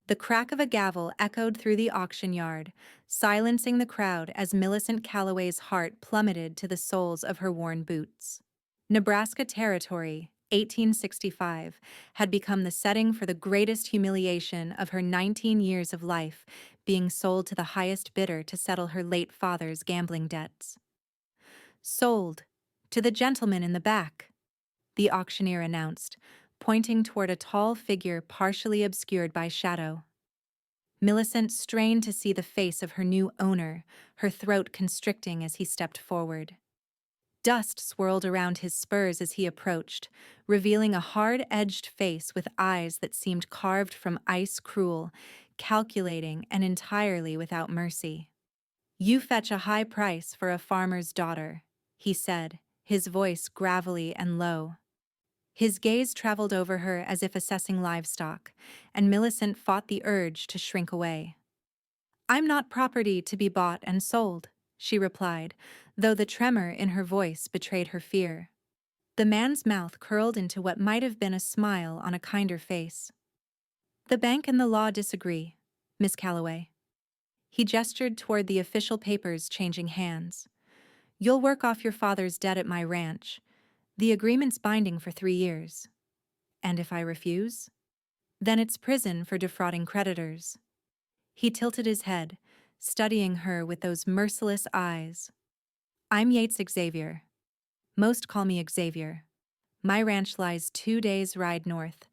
The crack of a gavel echoed through the auction yard, silencing the crowd as Millicent Calloway's heart plummeted to the soles of her worn boots. Nebraska Territory, 1865, had become the setting for the greatest humiliation of her 19 years of life, being sold to the highest bidder to settle her late father's gambling debts. Sold to the gentleman in the back, the auctioneer announced, pointing toward a tall figure partially obscured by shadow. Millicent strained to see the face of her new owner, her throat constricting as he stepped forward. Dust swirled around his spurs as he approached, revealing a hard-edged face with eyes that seemed carved from ice, cruel, calculating, and entirely without mercy. "You fetch a high price for a farmer's daughter," he said, his voice gravelly and low. His gaze traveled over her as if assessing livestock, and Millicent fought the urge to shrink away. "I'm not property to be bought and sold," she replied, though the tremor in her voice betrayed her fear. The man's mouth curled into what might have been a smile on a kinder face. "The bank and the law disagree, Miss Calloway." He gestured toward the official papers changing hands. "You'll work off your father's debt at my ranch. The agreement's binding for 3 years. And if I refuse? Then it's prison for defrauding creditors." He tilted his head, studying her with those merciless eyes. "I'm Yates Xavier. Most call me Xavier. My ranch lies 2 days' ride north.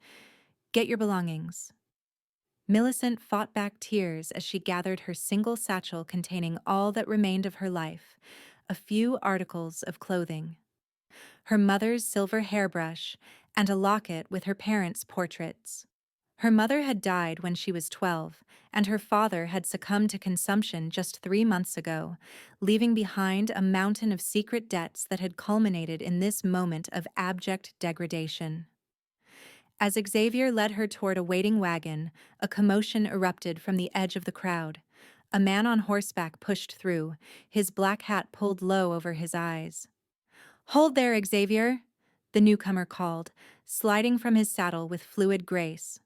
Get your belongings." Millicent fought back tears as she gathered her single satchel containing all that remained of her life, a few articles of clothing. Her mother's silver hairbrush, and a locket with her parents' portraits. Her mother had died when she was 12, and her father had succumbed to consumption just 3 months ago, leaving behind a mountain of secret debts that had culminated in this moment of abject degradation. As Xavier led her toward a waiting wagon, a commotion erupted from the edge of the crowd. A man on horseback pushed through, his black hat pulled low over his eyes. "Hold there, Xavier," the newcomer called, sliding from his saddle with fluid grace.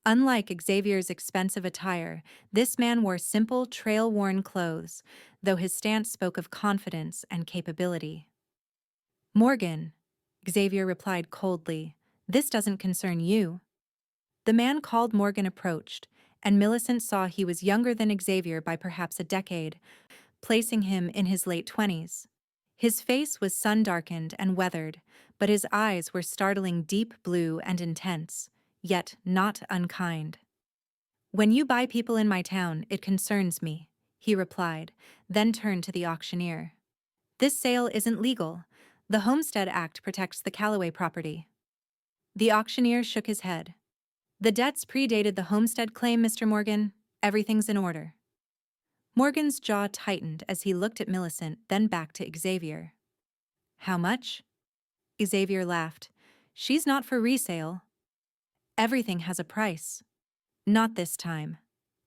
Unlike Xavier's expensive attire, this man wore simple, trail-worn clothes, though his stance spoke of confidence and capability. "Morgan," Xavier replied coldly, "this doesn't concern you." The man called Morgan approached, and Millicent saw he was younger than Xavier by perhaps a decade, placing him in his late 20s. His face was sun-darkened and weathered, but his eyes were startling deep blue and intense, yet not unkind. "When you buy people in my town, it concerns me," he replied, then turned to the auctioneer. "This sale isn't legal. The Homestead Act protects the Calloway property." The auctioneer shook his head. "The debts predated the homestead claim, Mr. Morgan. Everything's in order." Morgan's jaw tightened as he looked at Millicent, then back to Xavier. "How much?" Xavier laughed. "She's not for resale." "Everything has a price." "Not this time."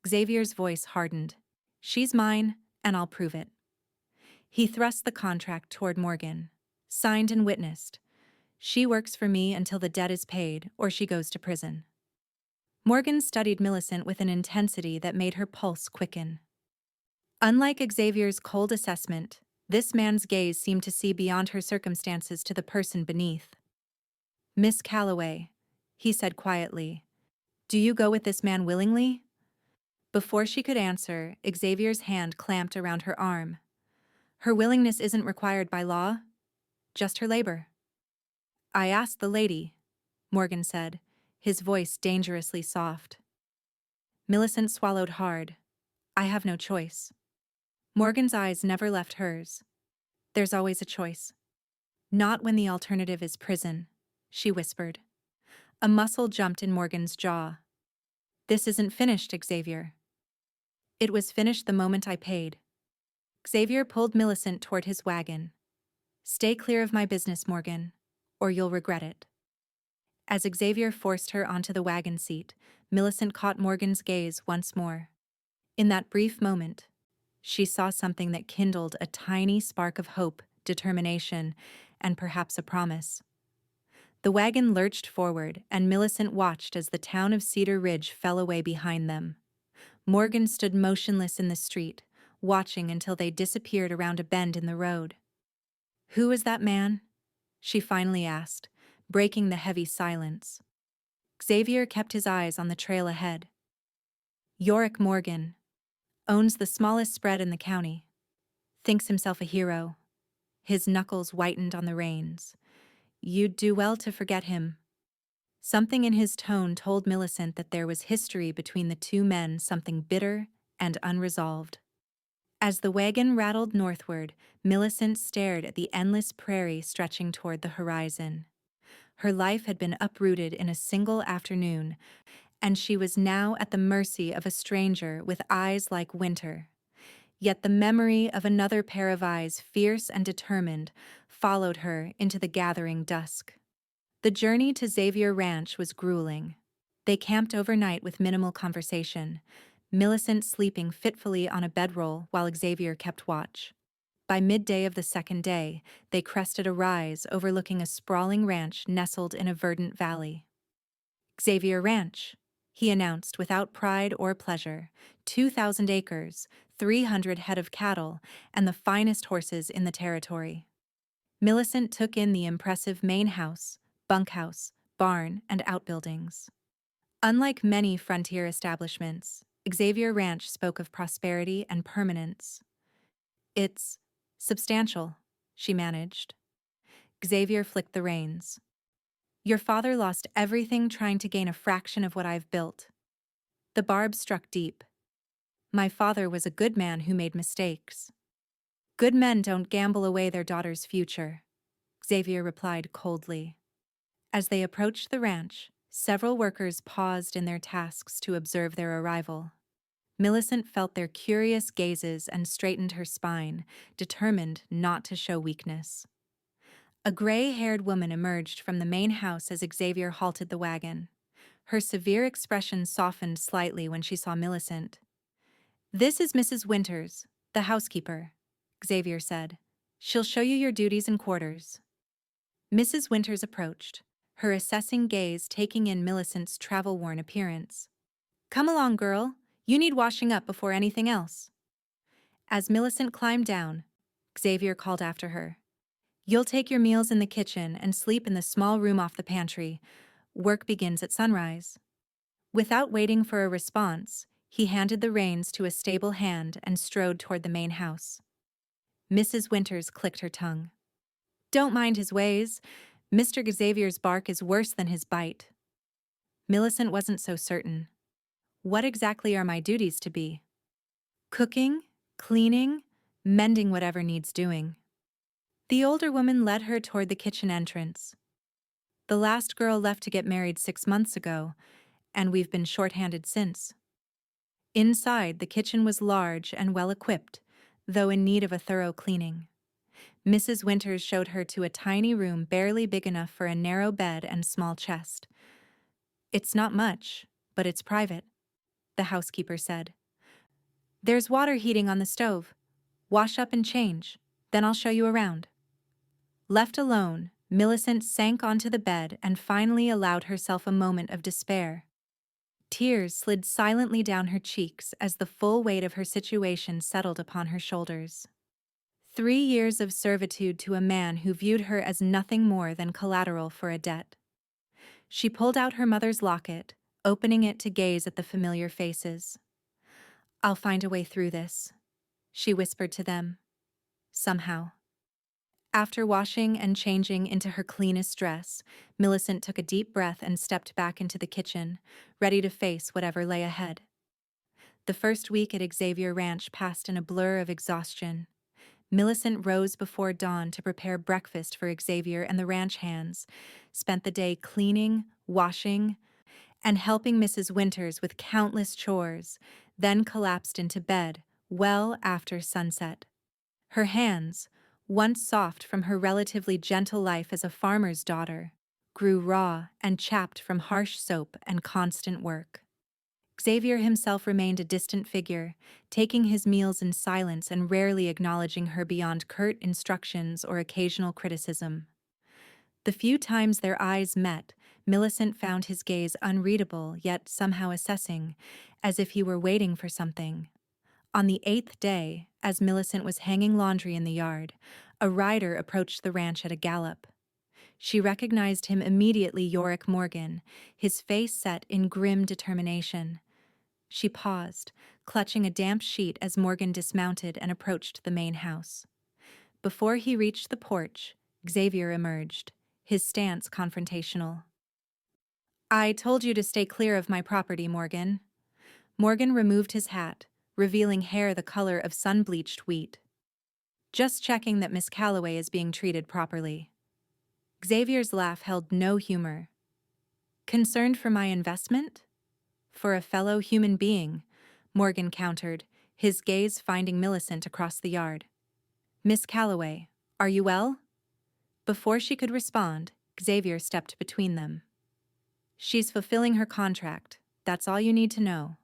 Xavier's voice hardened. "She's mine, and I'll prove it." He thrust the contract toward Morgan. "Signed and witnessed. She works for me until the debt is paid, or she goes to prison." Morgan studied Millicent with an intensity that made her pulse quicken. Unlike Xavier's cold assessment, this man's gaze seemed to see beyond her circumstances to the person beneath. "Miss Calloway," he said quietly, "do you go with this man willingly?" Before she could answer, Xavier's hand clamped around her arm. "Her willingness isn't required by law, just her labor." "I asked the lady," Morgan said, his voice dangerously soft. Millicent swallowed hard. "I have no choice." Morgan's eyes never left hers. "There's always a choice." "Not when the alternative is prison," she whispered. A muscle jumped in Morgan's jaw. "This isn't finished, Xavier." "It was finished the moment I paid." Xavier pulled Millicent toward his wagon. "Stay clear of my business, Morgan, or you'll regret it." As Xavier forced her onto the wagon seat, Millicent caught Morgan's gaze once more. In that brief moment, she saw something that kindled a tiny spark of hope, determination, and perhaps a promise. The wagon lurched forward, and Millicent watched as the town of Cedar Ridge fell away behind them. Morgan stood motionless in the street, watching until they disappeared around a bend in the road. "Who is that man?" she finally asked, breaking the heavy silence. Xavier kept his eyes on the trail ahead. "Yorick Morgan. Owns the smallest spread in the county. Thinks himself a hero." His knuckles whitened on the reins. "You'd do well to forget him." Something in his tone told Millicent that there was history between the two men, something bitter and unresolved. As the wagon rattled northward, Millicent stared at the endless prairie stretching toward the horizon. Her life had been uprooted in a single afternoon, and she was now at the mercy of a stranger with eyes like winter. Yet the memory of another pair of eyes, fierce and determined, followed her into the gathering dusk. The journey to Xavier Ranch was grueling. They camped overnight with minimal conversation, Millicent sleeping fitfully on a bedroll while Xavier kept watch. By midday of the second day, they crested a rise overlooking a sprawling ranch nestled in a verdant valley. "Xavier Ranch," he announced without pride or pleasure. 2,000 acres, 300 head of cattle, and the finest horses in the territory. Millicent took in the impressive main house, bunkhouse, barn, and outbuildings. Unlike many frontier establishments, Xavier Ranch spoke of prosperity and permanence. "It's substantial," she managed. Xavier flicked the reins. "Your father lost everything trying to gain a fraction of what I've built." The barb struck deep. "My father was a good man who made mistakes." "Good men don't gamble away their daughter's future," Xavier replied coldly. As they approached the ranch, several workers paused in their tasks to observe their arrival. Millicent felt their curious gazes and straightened her spine, determined not to show weakness. A gray-haired woman emerged from the main house as Xavier halted the wagon. Her severe expression softened slightly when she saw Millicent. "This is Mrs. Winters, the housekeeper," Xavier said. "She'll show you your duties and quarters." Mrs. Winters approached, her assessing gaze taking in Millicent's travel-worn appearance. "Come along, girl. You need washing up before anything else." As Millicent climbed down, Xavier called after her. "You'll take your meals in the kitchen and sleep in the small room off the pantry. Work begins at sunrise." Without waiting for a response, he handed the reins to a stable hand and strode toward the main house. Mrs. Winters clicked her tongue. "Don't mind his ways. Mr. Xavier's bark is worse than his bite." Millicent wasn't so certain. "What exactly are my duties to be?" "Cooking, cleaning, mending whatever needs doing." The older woman led her toward the kitchen entrance. "The last girl left to get married 6 months ago, and we've been short-handed since." Inside, the kitchen was large and well-equipped, though in need of a thorough cleaning. Mrs. Winters showed her to a tiny room barely big enough for a narrow bed and small chest. "It's not much, but it's private," the housekeeper said. "There's water heating on the stove. Wash up and change, then I'll show you around." Left alone, Millicent sank onto the bed and finally allowed herself a moment of despair. Tears slid silently down her cheeks as the full weight of her situation settled upon her shoulders. 3 years of servitude to a man who viewed her as nothing more than collateral for a debt. She pulled out her mother's locket, opening it to gaze at the familiar faces. "I'll find a way through this," she whispered to them. "Somehow." After washing and changing into her cleanest dress, Millicent took a deep breath and stepped back into the kitchen, ready to face whatever lay ahead. The first week at Xavier Ranch passed in a blur of exhaustion. Millicent rose before dawn to prepare breakfast for Xavier and the ranch hands, spent the day cleaning, washing, and helping Mrs. Winters with countless chores, then collapsed into bed well after sunset. Her hands, once soft from her relatively gentle life as a farmer's daughter, grew raw and chapped from harsh soap and constant work. Xavier himself remained a distant figure, taking his meals in silence and rarely acknowledging her beyond curt instructions or occasional criticism. The few times their eyes met, Millicent found his gaze unreadable yet somehow assessing, as if he were waiting for something. On the 8th day, as Millicent was hanging laundry in the yard, a rider approached the ranch at a gallop. She recognized him immediately, Yorick Morgan, his face set in grim determination. She paused, clutching a damp sheet as Morgan dismounted and approached the main house. Before he reached the porch, Xavier emerged, his stance confrontational. "I told you to stay clear of my property, Morgan." Morgan removed his hat, revealing hair the color of sun-bleached wheat. "Just checking that Miss Calloway is being treated properly." Xavier's laugh held no humor. "Concerned for my investment?" "For a fellow human being," Morgan countered, his gaze finding Millicent across the yard. "Miss Calloway, are you well?" Before she could respond, Xavier stepped between them. "She's fulfilling her contract. That's all you need to know."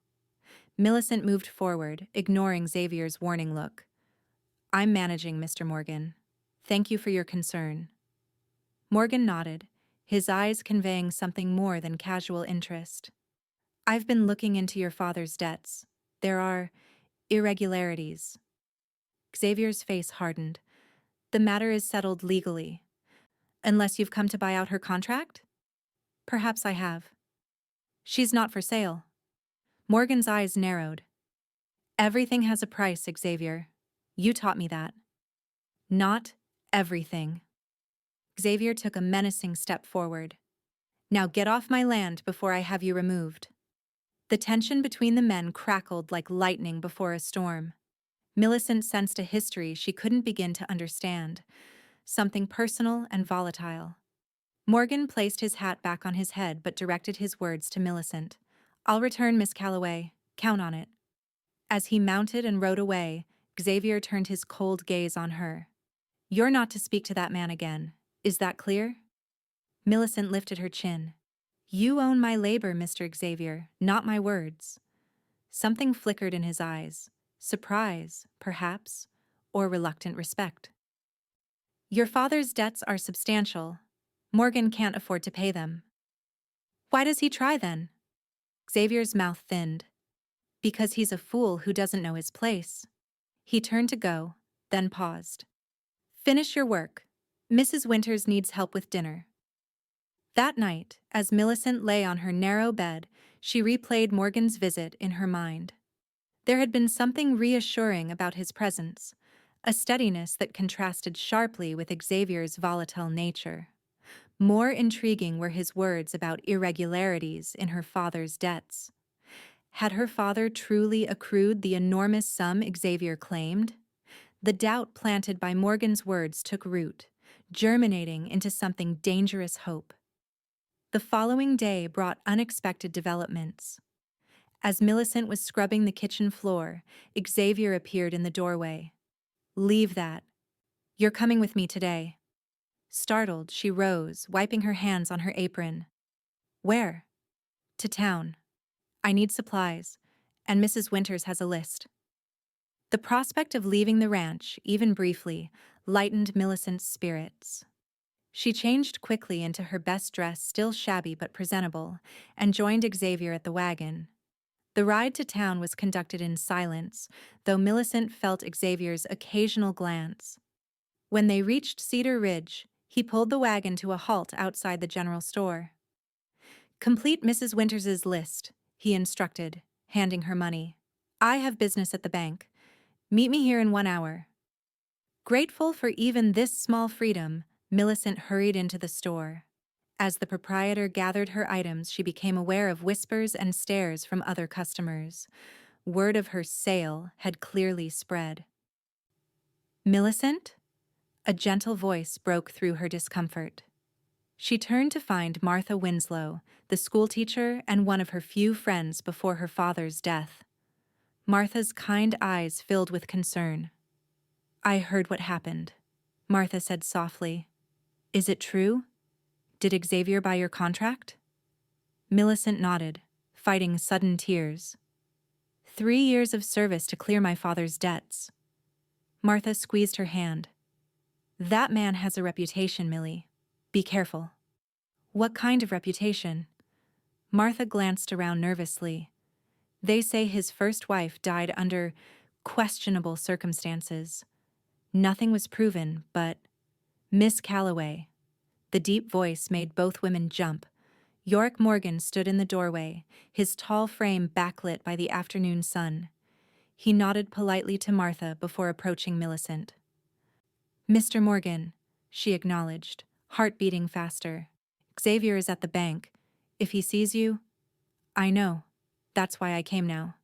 Millicent moved forward, ignoring Xavier's warning look. "I'm managing, Mr. Morgan. Thank you for your concern." Morgan nodded, his eyes conveying something more than casual interest. "I've been looking into your father's debts. There are irregularities." Xavier's face hardened. "The matter is settled legally. Unless you've come to buy out her contract?" "Perhaps I have." "She's not for sale." Morgan's eyes narrowed. "Everything has a price, Xavier. You taught me that." "Not everything." Xavier took a menacing step forward. "Now get off my land before I have you removed." The tension between the men crackled like lightning before a storm. Millicent sensed a history she couldn't begin to understand, something personal and volatile. Morgan placed his hat back on his head but directed his words to Millicent. "I'll return, Miss Calloway. Count on it." As he mounted and rode away, Xavier turned his cold gaze on her. "You're not to speak to that man again. Is that clear?" Millicent lifted her chin. "You own my labor, Mr. Xavier, not my words." Something flickered in his eyes. Surprise, perhaps, or reluctant respect. "Your father's debts are substantial. Morgan can't afford to pay them." "Why does he try then?" Xavier's mouth thinned. "Because he's a fool who doesn't know his place." He turned to go, then paused. "Finish your work. Mrs. Winters needs help with dinner." That night, as Millicent lay on her narrow bed, she replayed Morgan's visit in her mind. There had been something reassuring about his presence, a steadiness that contrasted sharply with Xavier's volatile nature. More intriguing were his words about irregularities in her father's debts. Had her father truly accrued the enormous sum Xavier claimed? The doubt planted by Morgan's words took root, germinating into something dangerous hope. The following day brought unexpected developments. As Millicent was scrubbing the kitchen floor, Xavier appeared in the doorway. "Leave that. You're coming with me today." Startled, she rose, wiping her hands on her apron. "Where?" "To town. I need supplies, and Mrs. Winters has a list." The prospect of leaving the ranch, even briefly, lightened Millicent's spirits. She changed quickly into her best dress, still shabby but presentable, and joined Xavier at the wagon. The ride to town was conducted in silence, though Millicent felt Xavier's occasional glance. When they reached Cedar Ridge, he pulled the wagon to a halt outside the general store. "Complete Mrs. Winters's list," he instructed, handing her money. "I have business at the bank. Meet me here in 1 hour." Grateful for even this small freedom, Millicent hurried into the store. As the proprietor gathered her items, she became aware of whispers and stares from other customers. Word of her sale had clearly spread. "Millicent?" A gentle voice broke through her discomfort. She turned to find Martha Winslow, the schoolteacher and one of her few friends before her father's death. Martha's kind eyes filled with concern. "I heard what happened," Martha said softly. "Is it true? Did Xavier buy your contract?" Millicent nodded, fighting sudden tears. 3 years of service to clear my father's debts." Martha squeezed her hand. "That man has a reputation, Millie. Be careful. What kind of reputation? Martha glanced around nervously. They say his first wife died under questionable circumstances. Nothing was proven, but Miss Calloway. The deep voice made both women jump. Yorick Morgan stood in the doorway, his tall frame backlit by the afternoon sun. He nodded politely to Martha before approaching Millicent. Mr. Morgan, she acknowledged, heart beating faster. Xavier is at the bank. If he sees you, I know. That's why I came now.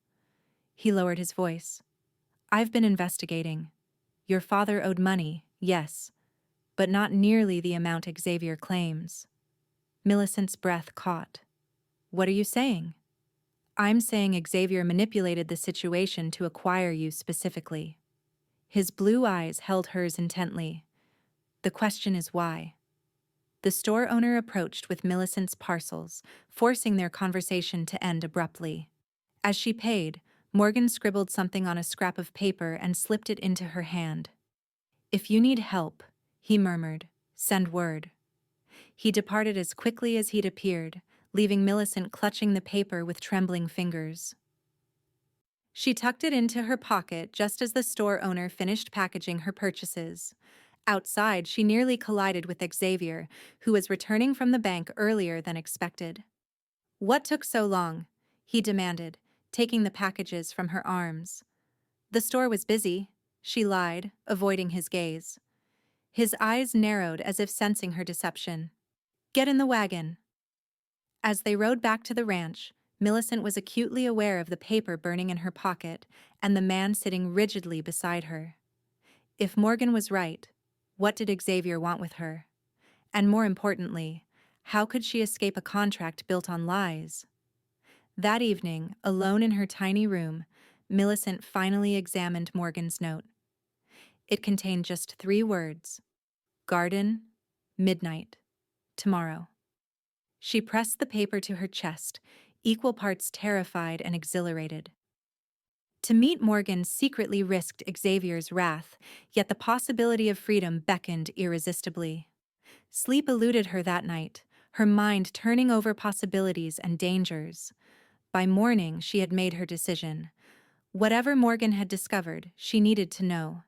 He lowered his voice. I've been investigating. Your father owed money, yes, but not nearly the amount Xavier claims. Millicent's breath caught. What are you saying? I'm saying Xavier manipulated the situation to acquire you specifically. His blue eyes held hers intently. The question is why? The store owner approached with Millicent's parcels, forcing their conversation to end abruptly. As she paid, Morgan scribbled something on a scrap of paper and slipped it into her hand. If you need help, he murmured, send word. He departed as quickly as he'd appeared, leaving Millicent clutching the paper with trembling fingers. She tucked it into her pocket just as the store owner finished packaging her purchases. Outside, she nearly collided with Xavier, who was returning from the bank earlier than expected. What took so long? He demanded, taking the packages from her arms. The store was busy, she lied, avoiding his gaze. His eyes narrowed as if sensing her deception. Get in the wagon. As they rode back to the ranch, Millicent was acutely aware of the paper burning in her pocket and the man sitting rigidly beside her. If Morgan was right, what did Xavier want with her? And more importantly, how could she escape a contract built on lies? That evening, alone in her tiny room, Millicent finally examined Morgan's note. It contained just 3 words: garden, midnight, tomorrow. She pressed the paper to her chest, equal parts terrified and exhilarated. To meet Morgan secretly risked Xavier's wrath, yet the possibility of freedom beckoned irresistibly. Sleep eluded her that night, her mind turning over possibilities and dangers. By morning, she had made her decision. Whatever Morgan had discovered, she needed to know.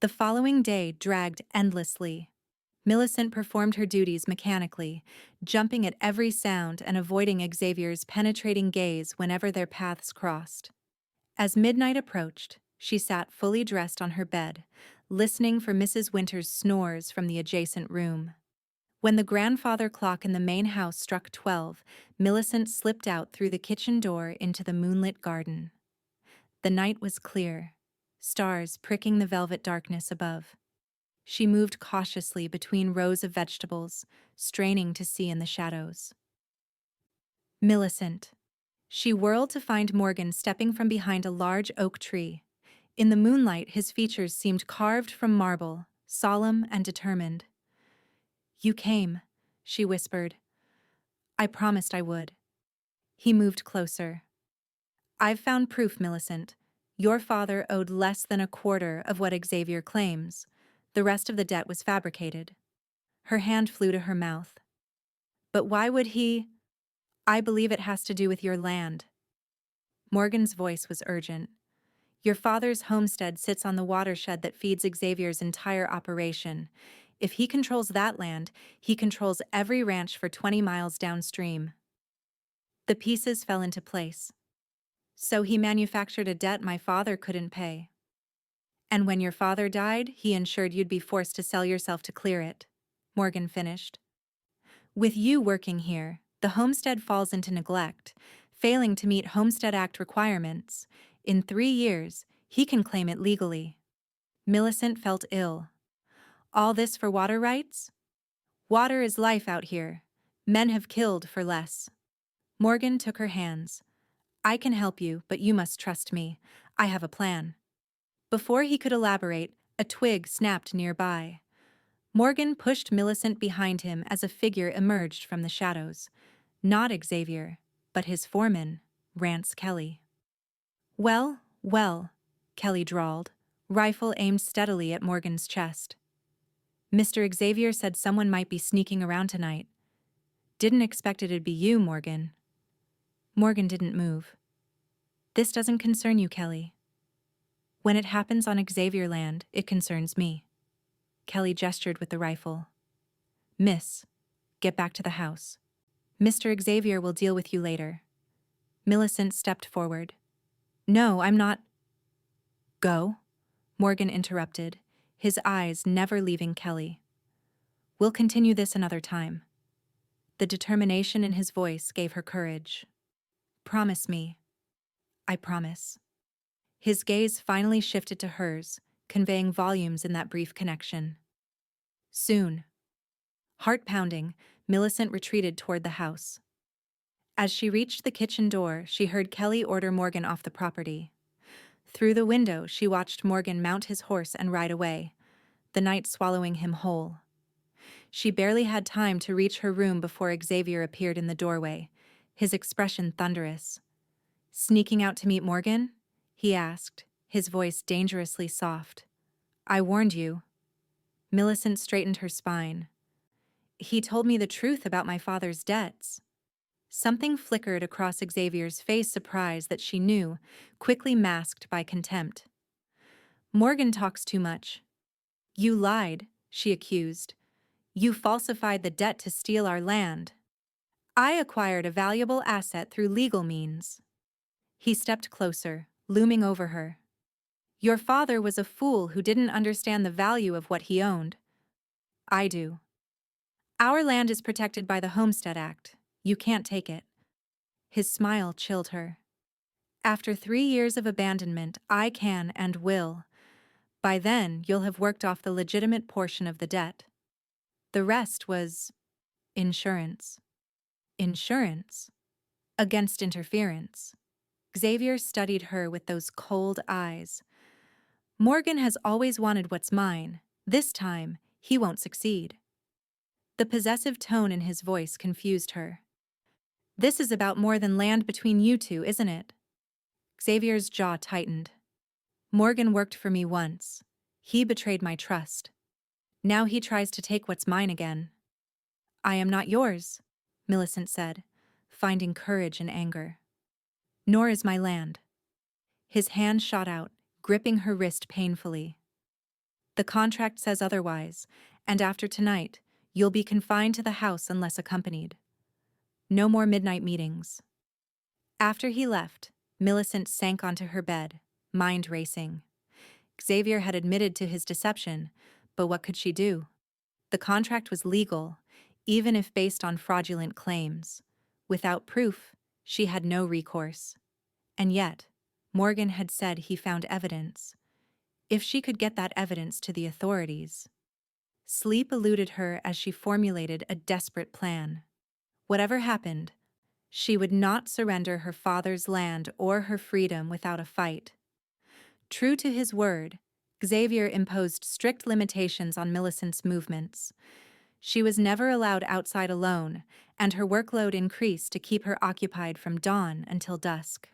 The following day dragged endlessly. Millicent performed her duties mechanically, jumping at every sound and avoiding Xavier's penetrating gaze whenever their paths crossed. As midnight approached, she sat fully dressed on her bed, listening for Mrs. Winter's snores from the adjacent room. When the grandfather clock in the main house struck 12, Millicent slipped out through the kitchen door into the moonlit garden. The night was clear, stars pricking the velvet darkness above. She moved cautiously between rows of vegetables, straining to see in the shadows. Millicent. She whirled to find Morgan stepping from behind a large oak tree. In the moonlight, his features seemed carved from marble, solemn and determined. You came, she whispered. I promised I would. He moved closer. I've found proof, Millicent. Your father owed less than a quarter of what Xavier claims. The rest of the debt was fabricated. Her hand flew to her mouth. But why would he? I believe it has to do with your land. Morgan's voice was urgent. Your father's homestead sits on the watershed that feeds Xavier's entire operation. If he controls that land, he controls every ranch for 20 miles downstream. The pieces fell into place. So he manufactured a debt my father couldn't pay. And when your father died, he ensured you'd be forced to sell yourself to clear it, Morgan finished. With you working here, the homestead falls into neglect, failing to meet Homestead Act requirements. In 3 years, he can claim it legally. Millicent felt ill. All this for water rights? Water is life out here. Men have killed for less. Morgan took her hands. I can help you, but you must trust me. I have a plan. Before he could elaborate, a twig snapped nearby. Morgan pushed Millicent behind him as a figure emerged from the shadows. Not Xavier, but his foreman, Rance Kelly. Well, well, Kelly drawled, rifle aimed steadily at Morgan's chest. Mr. Xavier said someone might be sneaking around tonight. Didn't expect it'd be you, Morgan. Morgan didn't move. This doesn't concern you, Kelly. When it happens on Xavier land, it concerns me. Kelly gestured with the rifle. Miss, get back to the house. Mr. Xavier will deal with you later. Millicent stepped forward. No, I'm not. Go, Morgan interrupted, his eyes never leaving Kelly. We'll continue this another time. The determination in his voice gave her courage. Promise me. I promise. His gaze finally shifted to hers, conveying volumes in that brief connection. Soon. Heart pounding, Millicent retreated toward the house. As she reached the kitchen door, she heard Kelly order Morgan off the property. Through the window, she watched Morgan mount his horse and ride away, the night swallowing him whole. She barely had time to reach her room before Xavier appeared in the doorway, his expression thunderous. Sneaking out to meet Morgan? He asked, his voice dangerously soft. I warned you. Millicent straightened her spine. He told me the truth about my father's debts. Something flickered across Xavier's face, surprise that she knew, quickly masked by contempt. Morgan talks too much. You lied, she accused. You falsified the debt to steal our land. I acquired a valuable asset through legal means. He stepped closer, looming over her. Your father was a fool who didn't understand the value of what he owned. I do. Our land is protected by the Homestead Act. You can't take it. His smile chilled her. After 3 years of abandonment, I can and will. By then, you'll have worked off the legitimate portion of the debt. The rest was insurance. Insurance? Against interference. Xavier studied her with those cold eyes. Morgan has always wanted what's mine. This time, he won't succeed. The possessive tone in his voice confused her. This is about more than land between you two, isn't it? Xavier's jaw tightened. Morgan worked for me once. He betrayed my trust. Now he tries to take what's mine again. I am not yours, Millicent said, finding courage in anger. Nor is my land. His hand shot out, gripping her wrist painfully. The contract says otherwise, and after tonight, you'll be confined to the house unless accompanied. No more midnight meetings. After he left, Millicent sank onto her bed, mind racing. Xavier had admitted to his deception, but what could she do? The contract was legal, even if based on fraudulent claims. Without proof, she had no recourse. And yet, Morgan had said he found evidence. If she could get that evidence to the authorities. Sleep eluded her as she formulated a desperate plan. Whatever happened, she would not surrender her father's land or her freedom without a fight. True to his word, Xavier imposed strict limitations on Millicent's movements. She was never allowed outside alone, and her workload increased to keep her occupied from dawn until dusk.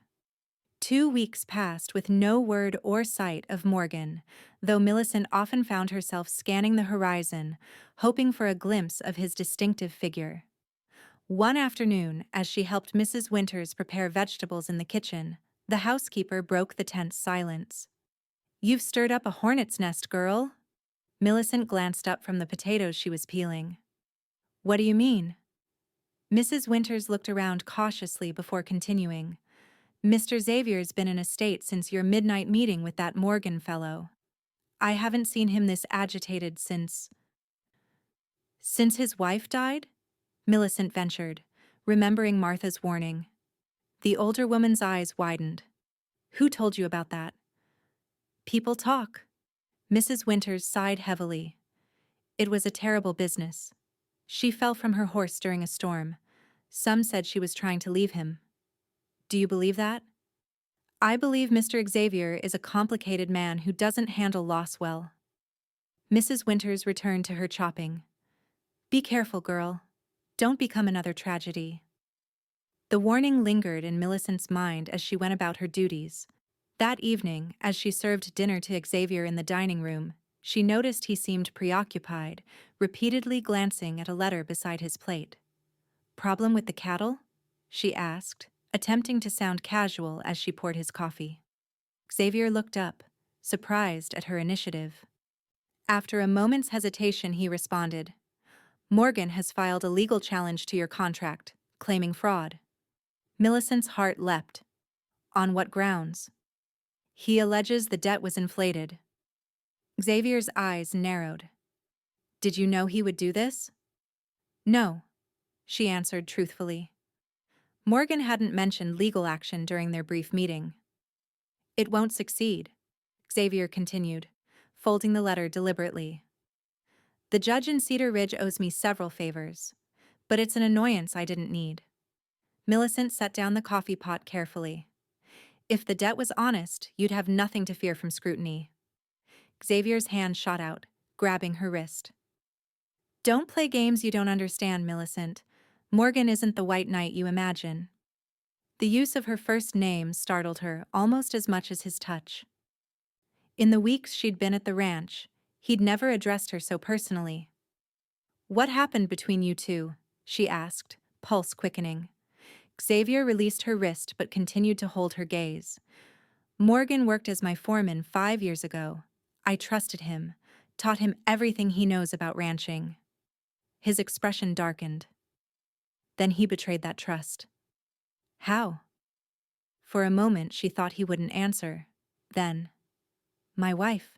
2 weeks passed with no word or sight of Morgan, though Millicent often found herself scanning the horizon, hoping for a glimpse of his distinctive figure. One afternoon, as she helped Mrs. Winters prepare vegetables in the kitchen, the housekeeper broke the tense silence. You've stirred up a hornet's nest, girl. Millicent glanced up from the potatoes she was peeling. What do you mean? Mrs. Winters looked around cautiously before continuing. Mr. Xavier's been in a state since your midnight meeting with that Morgan fellow. I haven't seen him this agitated since his wife died? Millicent ventured, remembering Martha's warning. The older woman's eyes widened. Who told you about that? People talk. Mrs. Winters sighed heavily. It was a terrible business. She fell from her horse during a storm. Some said she was trying to leave him. Do you believe that? I believe Mr. Xavier is a complicated man who doesn't handle loss well. Mrs. Winters returned to her chopping. Be careful, girl. Don't become another tragedy. The warning lingered in Millicent's mind as she went about her duties. That evening, as she served dinner to Xavier in the dining room, She noticed he seemed preoccupied, repeatedly glancing at a letter beside his plate. "Problem with the cattle?" she asked, attempting to sound casual as she poured his coffee. Xavier looked up, surprised at her initiative. After a moment's hesitation, he responded, "Morgan has filed a legal challenge to your contract, claiming fraud." Millicent's heart leapt. "On what grounds?" "He alleges the debt was inflated." Xavier's eyes narrowed. "Did you know he would do this?" "No," she answered truthfully. Morgan hadn't mentioned legal action during their brief meeting. "It won't succeed," Xavier continued, folding the letter deliberately. "The judge in Cedar Ridge owes me several favors, but it's an annoyance I didn't need." Millicent set down the coffee pot carefully. "If the debt was honest, you'd have nothing to fear from scrutiny." Xavier's hand shot out, grabbing her wrist. "Don't play games you don't understand, Millicent. Morgan isn't the white knight you imagine." The use of her first name startled her almost as much as his touch. In the weeks she'd been at the ranch, he'd never addressed her so personally. "What happened between you two?" she asked, pulse quickening. Xavier released her wrist but continued to hold her gaze. "Morgan worked as my foreman 5 years ago. I trusted him, taught him everything he knows about ranching." His expression darkened. "Then he betrayed that trust." "How?" For a moment she thought he wouldn't answer. Then, "My wife.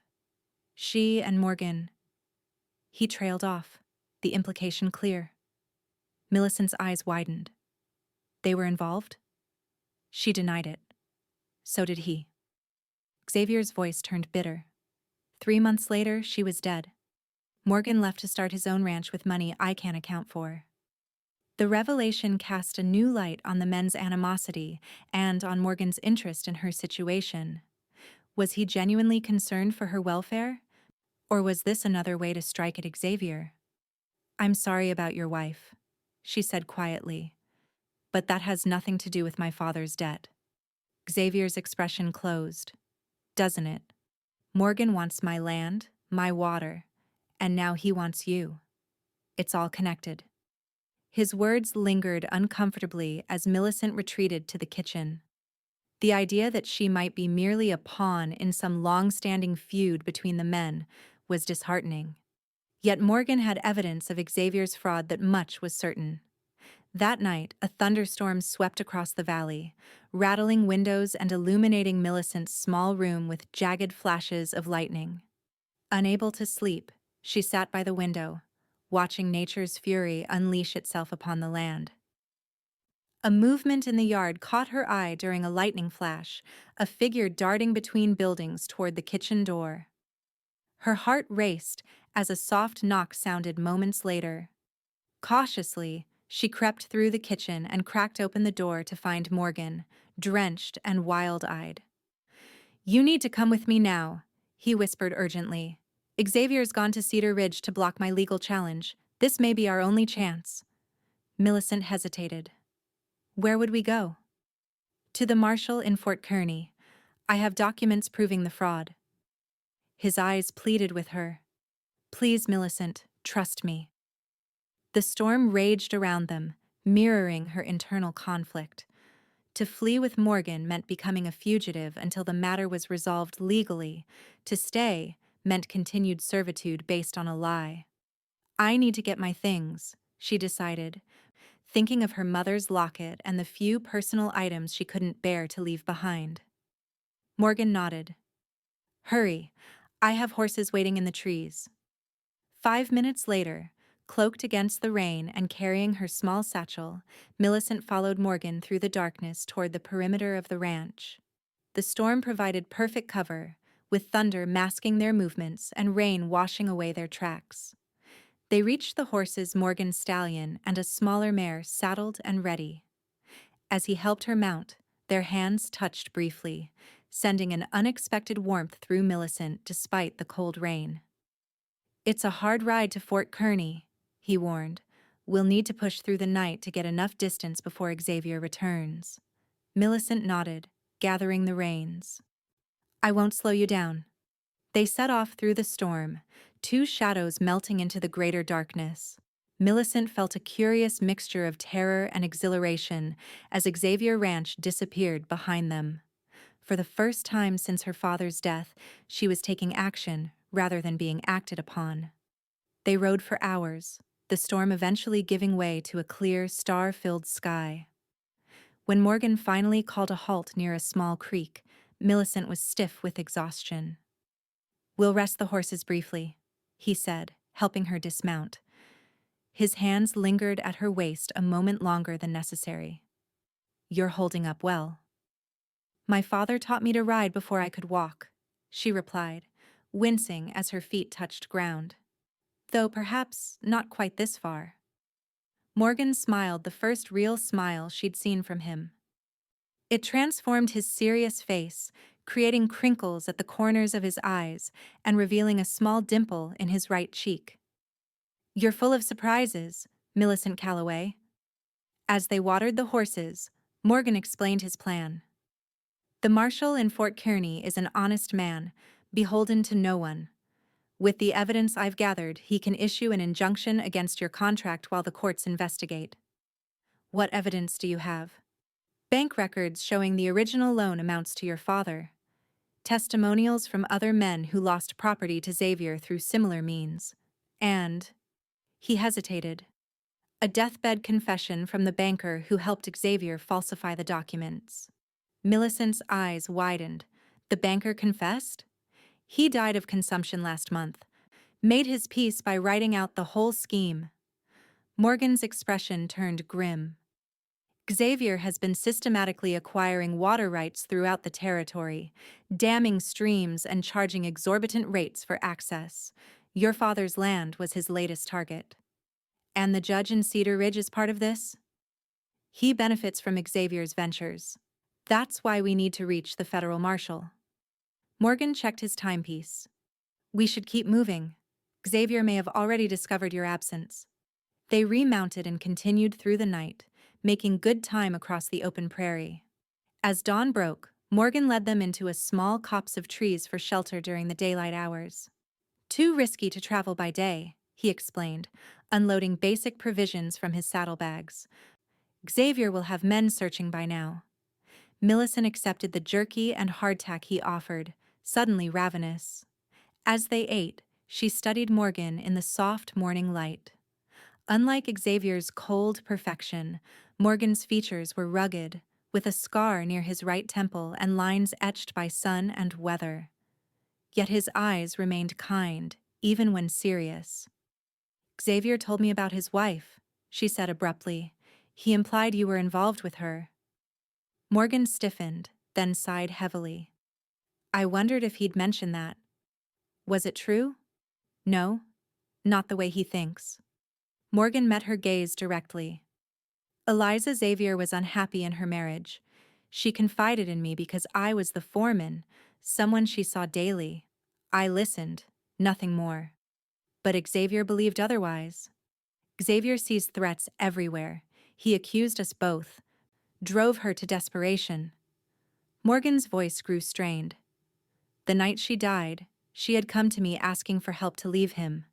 She and Morgan." He trailed off, the implication clear. Millicent's eyes widened. "They were involved?" She denied it. So did he. Xavier's voice turned bitter. 3 months later, she was dead. Morgan left to start his own ranch with money I can't account for. The revelation cast a new light on the men's animosity and on Morgan's interest in her situation. Was he genuinely concerned for her welfare? Or was this another way to strike at Xavier? "I'm sorry about your wife," she said quietly, "but that has nothing to do with my father's debt." Xavier's expression closed. "Doesn't it? Morgan wants my land, my water, and now he wants you. It's all connected." His words lingered uncomfortably as Millicent retreated to the kitchen. The idea that she might be merely a pawn in some long-standing feud between the men was disheartening. Yet Morgan had evidence of Xavier's fraud that much was certain. That night, a thunderstorm swept across the valley, rattling windows and illuminating Millicent's small room with jagged flashes of lightning. Unable to sleep, she sat by the window, watching nature's fury unleash itself upon the land. A movement in the yard caught her eye during a lightning flash, a figure darting between buildings toward the kitchen door. Her heart raced as a soft knock sounded moments later. Cautiously, she crept through the kitchen and cracked open the door to find Morgan, drenched and wild-eyed. "You need to come with me now," he whispered urgently. "Xavier's gone to Cedar Ridge to block my legal challenge. This may be our only chance." Millicent hesitated. "Where would we go?" "To the marshal in Fort Kearny. I have documents proving the fraud." His eyes pleaded with her. "Please, Millicent, trust me." The storm raged around them, mirroring her internal conflict. To flee with Morgan meant becoming a fugitive until the matter was resolved legally. To stay meant continued servitude based on a lie. "I need to get my things," she decided, thinking of her mother's locket and the few personal items she couldn't bear to leave behind. Morgan nodded. "Hurry, I have horses waiting in the trees." 5 minutes later, cloaked against the rain and carrying her small satchel, Millicent followed Morgan through the darkness toward the perimeter of the ranch. The storm provided perfect cover, with thunder masking their movements and rain washing away their tracks. They reached the horses Morgan's stallion and a smaller mare saddled and ready. As he helped her mount, their hands touched briefly, sending an unexpected warmth through Millicent despite the cold rain. "It's a hard ride to Fort Kearny," he warned. "We'll need to push through the night to get enough distance before Xavier returns." Millicent nodded, gathering the reins. "I won't slow you down." They set off through the storm, two shadows melting into the greater darkness. Millicent felt a curious mixture of terror and exhilaration as Xavier Ranch disappeared behind them. For the first time since her father's death, she was taking action rather than being acted upon. They rode for hours, the storm eventually giving way to a clear, star-filled sky. When Morgan finally called a halt near a small creek, Millicent was stiff with exhaustion. "We'll rest the horses briefly," he said, helping her dismount. His hands lingered at her waist a moment longer than necessary. "You're holding up well." "My father taught me to ride before I could walk," she replied, wincing as her feet touched ground. "Though perhaps not quite this far." Morgan smiled, the first real smile she'd seen from him. It transformed his serious face, creating crinkles at the corners of his eyes and revealing a small dimple in his right cheek. "You're full of surprises, Millicent Calloway." As they watered the horses, Morgan explained his plan. "The marshal in Fort Kearney is an honest man, beholden to no one. With the evidence I've gathered, he can issue an injunction against your contract while the courts investigate." "What evidence do you have?" "Bank records showing the original loan amounts to your father. Testimonials from other men who lost property to Xavier through similar means. And—" he hesitated. "A deathbed confession from the banker who helped Xavier falsify the documents." Millicent's eyes widened. The banker confessed? He died of consumption last month. Made his peace by writing out the whole scheme. Morgan's expression turned grim. "Xavier has been systematically acquiring water rights throughout the territory, damming streams and charging exorbitant rates for access. Your father's land was his latest target." "And the judge in Cedar Ridge is part of this?" "He benefits from Xavier's ventures. That's why we need to reach the federal marshal." Morgan checked his timepiece. "We should keep moving. Xavier may have already discovered your absence." They remounted and continued through the night, making good time across the open prairie. As dawn broke, Morgan led them into a small copse of trees for shelter during the daylight hours. "Too risky to travel by day," he explained, unloading basic provisions from his saddlebags. "Xavier will have men searching by now." Millicent accepted the jerky and hardtack he offered, suddenly ravenous. As they ate, she studied Morgan in the soft morning light. Unlike Xavier's cold perfection, Morgan's features were rugged, with a scar near his right temple and lines etched by sun and weather. Yet his eyes remained kind, even when serious. "Xavier told me about his wife," she said abruptly. "He implied you were involved with her." Morgan stiffened, then sighed heavily. "I wondered if he'd mention that." "Was it true?" "No, not the way he thinks." Morgan met her gaze directly. "Eliza Xavier was unhappy in her marriage. She confided in me because I was the foreman, someone she saw daily. I listened, nothing more. But Xavier believed otherwise. Xavier sees threats everywhere. He accused us both. Drove her to desperation." Morgan's voice grew strained. "The night she died, she had come to me asking for help to leave him.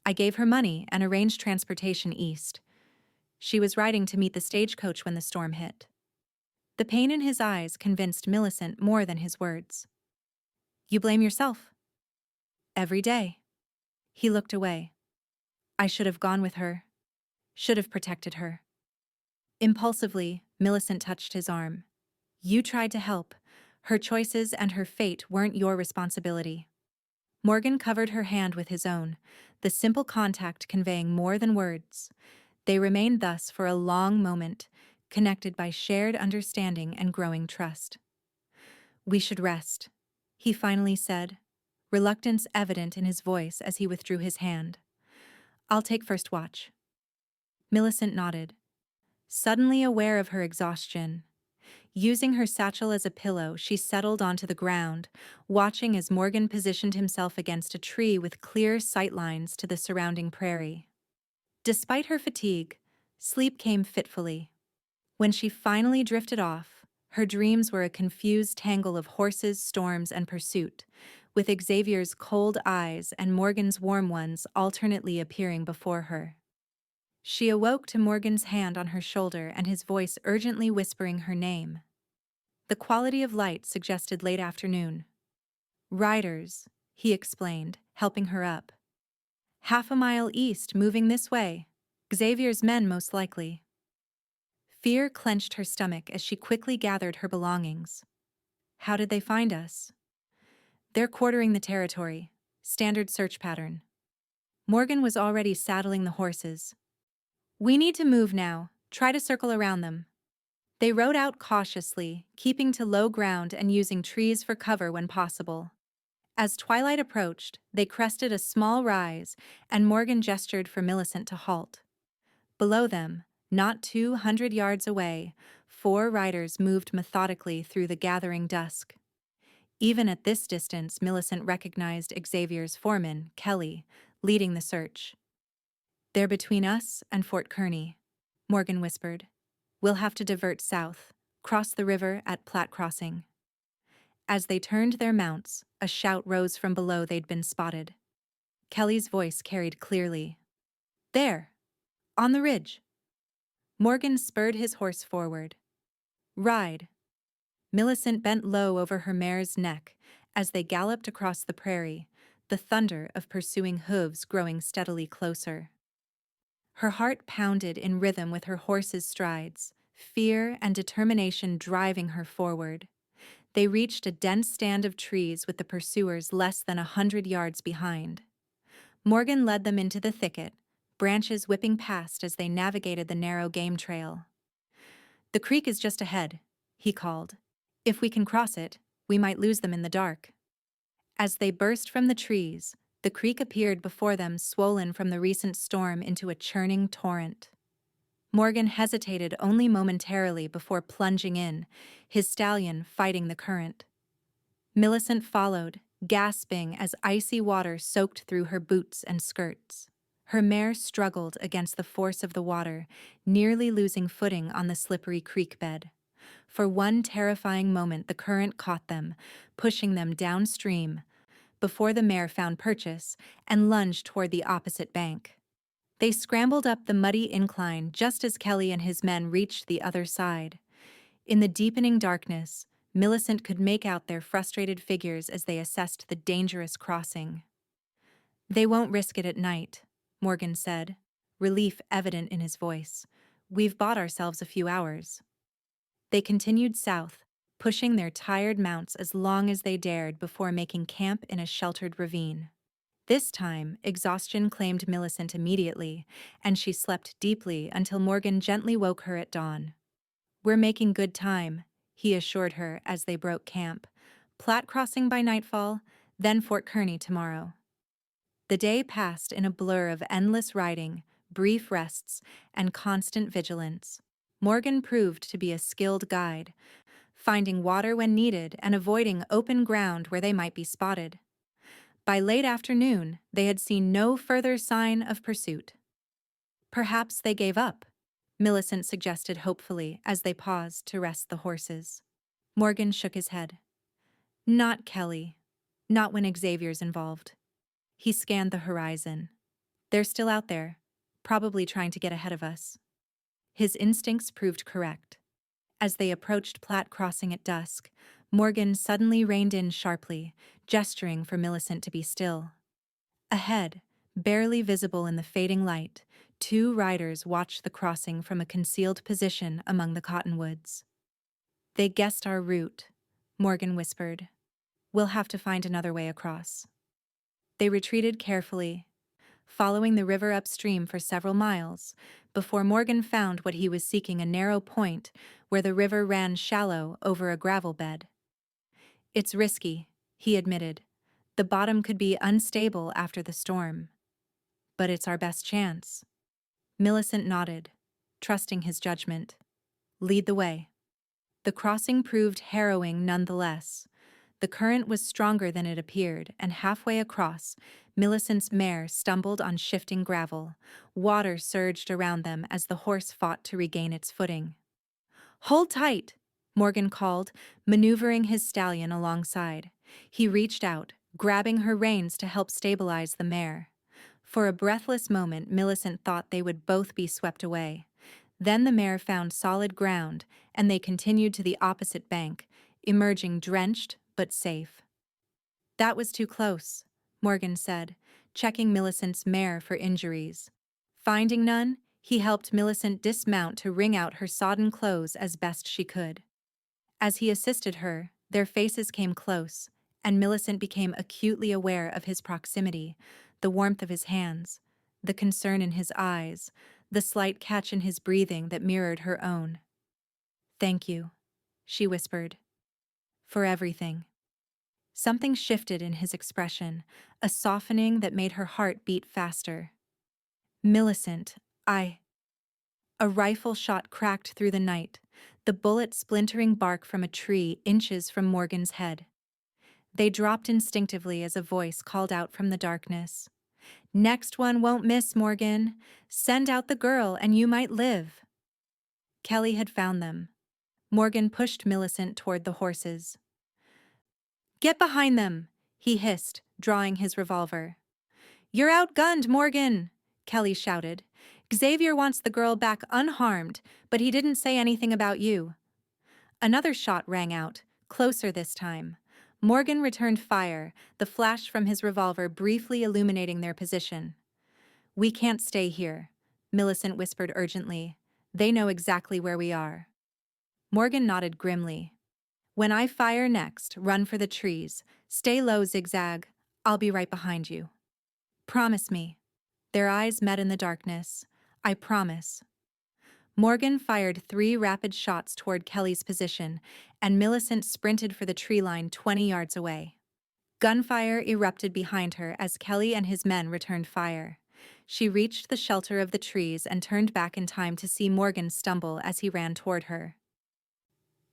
I gave her money and arranged transportation east. She was riding to meet the stagecoach when the storm hit." The pain in his eyes convinced Millicent more than his words. "You blame yourself?" "Every day." He looked away. "I should have gone with her. Should have protected her." Impulsively, Millicent touched his arm. "You tried to help. Her choices and her fate weren't your responsibility." Morgan covered her hand with his own, the simple contact conveying more than words. They remained thus for a long moment, connected by shared understanding and growing trust. "We should rest," he finally said, reluctance evident in his voice as he withdrew his hand. "I'll take first watch." Millicent nodded, suddenly aware of her exhaustion. Using her satchel as a pillow, she settled onto the ground, watching as Morgan positioned himself against a tree with clear sightlines to the surrounding prairie. Despite her fatigue, sleep came fitfully. When she finally drifted off, Her dreams were a confused tangle of horses, storms, and pursuit, with Xavier's cold eyes and Morgan's warm ones alternately appearing before her. She awoke to Morgan's hand on her shoulder and his voice urgently whispering her name. The quality of light suggested late afternoon. "Riders," he explained, helping her up. "Half a mile east, moving this way. Xavier's men, most likely." Fear clenched her stomach as she quickly gathered her belongings. "How did they find us?" "They're quartering the territory. Standard search pattern." Morgan was already saddling the horses. "We need to move now. Try to circle around them." They rode out cautiously, keeping to low ground and using trees for cover when possible. As twilight approached, they crested a small rise, and Morgan gestured for Millicent to halt. Below them, not 200 yards away, 4 riders moved methodically through the gathering dusk. Even at this distance, Millicent recognized Xavier's foreman, Kelly, leading the search. "They're between us and Fort Kearny," Morgan whispered. "We'll have to divert south, cross the river at Platte Crossing." As they turned their mounts, a shout rose from below they'd been spotted. Kelly's voice carried clearly. "There! On the ridge!" Morgan spurred his horse forward. "Ride!" Millicent bent low over her mare's neck as they galloped across the prairie, the thunder of pursuing hooves growing steadily closer. Her heart pounded in rhythm with her horse's strides, fear and determination driving her forward. They reached a dense stand of trees with the pursuers less than 100 yards behind. Morgan led them into the thicket, branches whipping past as they navigated the narrow game trail. "The creek is just ahead," he called. "If we can cross it, we might lose them in the dark." As they burst from the trees, the creek appeared before them, swollen from the recent storm into a churning torrent. Morgan hesitated only momentarily before plunging in, his stallion fighting the current. Millicent followed, gasping as icy water soaked through her boots and skirts. Her mare struggled against the force of the water, nearly losing footing on the slippery creek bed. For one terrifying moment the current caught them, pushing them downstream, before the mare found purchase and lunged toward the opposite bank. They scrambled up the muddy incline just as Kelly and his men reached the other side. In the deepening darkness, Millicent could make out their frustrated figures as they assessed the dangerous crossing. "They won't risk it at night," Morgan said, relief evident in his voice. "We've bought ourselves a few hours." They continued south, pushing their tired mounts as long as they dared before making camp in a sheltered ravine. This time, exhaustion claimed Millicent immediately, and she slept deeply until Morgan gently woke her at dawn. "We're making good time," he assured her as they broke camp. "Platte Crossing by nightfall, then Fort Kearny tomorrow." The day passed in a blur of endless riding, brief rests, and constant vigilance. Morgan proved to be a skilled guide, finding water when needed and avoiding open ground where they might be spotted. By late afternoon, they had seen no further sign of pursuit. "Perhaps they gave up," Millicent suggested hopefully as they paused to rest the horses. Morgan shook his head. "Not Kelly. Not when Xavier's involved." He scanned the horizon. "They're still out there, probably trying to get ahead of us." His instincts proved correct. As they approached Platte Crossing at dusk, Morgan suddenly reined in sharply, gesturing for Millicent to be still. Ahead, barely visible in the fading light, 2 riders watched the crossing from a concealed position among the cottonwoods. "They guessed our route," Morgan whispered. "We'll have to find another way across." They retreated carefully, following the river upstream for several miles, before Morgan found what he was seeking, a narrow point where the river ran shallow over a gravel bed. "It's risky," he admitted. "The bottom could be unstable after the storm. But it's our best chance." Millicent nodded, trusting his judgment. "Lead the way." The crossing proved harrowing nonetheless. The current was stronger than it appeared, and halfway across, Millicent's mare stumbled on shifting gravel. Water surged around them as the horse fought to regain its footing. "Hold tight!" Morgan called, maneuvering his stallion alongside. He reached out, grabbing her reins to help stabilize the mare. For a breathless moment, Millicent thought they would both be swept away. Then the mare found solid ground, and they continued to the opposite bank, emerging drenched but safe. "That was too close," Morgan said, checking Millicent's mare for injuries. Finding none, he helped Millicent dismount to wring out her sodden clothes as best she could. As he assisted her, their faces came close, and Millicent became acutely aware of his proximity, the warmth of his hands, the concern in his eyes, the slight catch in his breathing that mirrored her own. "Thank you," she whispered. "For everything." Something shifted in his expression, a softening that made her heart beat faster. "Millicent, I—" A rifle shot cracked through the night, the bullet splintering bark from a tree inches from Morgan's head. They dropped instinctively as a voice called out from the darkness. "Next one won't miss, Morgan. Send out the girl and you might live." Kelly had found them. Morgan pushed Millicent toward the horses. "Get behind them," he hissed, drawing his revolver. "You're outgunned, Morgan," Kelly shouted. "Xavier wants the girl back unharmed, but he didn't say anything about you." Another shot rang out, closer this time. Morgan returned fire, the flash from his revolver briefly illuminating their position. "We can't stay here," Millicent whispered urgently. "They know exactly where we are." Morgan nodded grimly. "When I fire next, run for the trees. Stay low, Zigzag. I'll be right behind you." "Promise me." Their eyes met in the darkness. "I promise." Morgan fired 3 rapid shots toward Kelly's position, and Millicent sprinted for the tree line 20 yards away. Gunfire erupted behind her as Kelly and his men returned fire. She reached the shelter of the trees and turned back in time to see Morgan stumble as he ran toward her.